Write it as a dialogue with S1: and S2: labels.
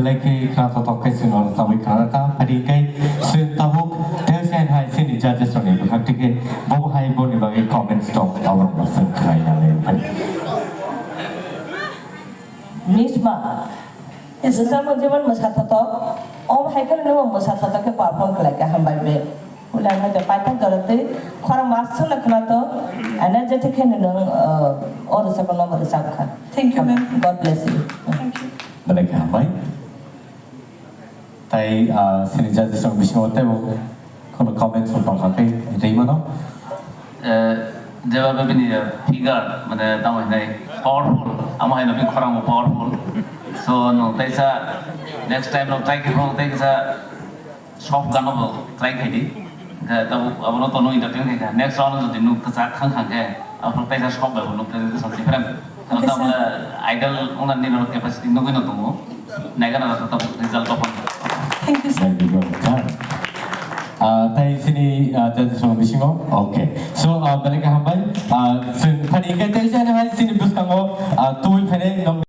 S1: Kalai ke kerana totok ke sinol sawi kerana ta hari ke sin tabuk tersian hai sin judges ni bukan tike bawa hai bawa ni bagi comment stop awak masuk Kalai yang
S2: Misna sesama zaman masa tato om hai kan nama masa tato ke perform Kalai ke hambai be ulang aja patang kerana korang masuk nak kena tu energetic kan nung orang sebab nomor disangkan.
S3: Thank you, ma'am.
S2: God bless you.
S3: Thank you.
S1: Mereka hambai. Tai sini judges yang bising hote wo kalau comment soal pakai itu mana?
S4: जब अभी नहीं figure मतलब तब है powerful हमारे नबी खराब वो powerful so no तैसा next time नो try करो तैसा soft गाना वो try करी तब अब नो तो नो इंटरटेन करेगा next round जो दिन नो कसा खां खां के अब नो तैसा soft है वो नो तैसा सब different तो तब idol उन्हें नहीं नो capacity नो कोई नो तुमो नेगा ना तो तब result तो
S3: Thank you, sir.
S1: Tai sini judges yang bising oh, okay. So mereka hambai, sen hari kita jadi hari sini bus kamu, tu ini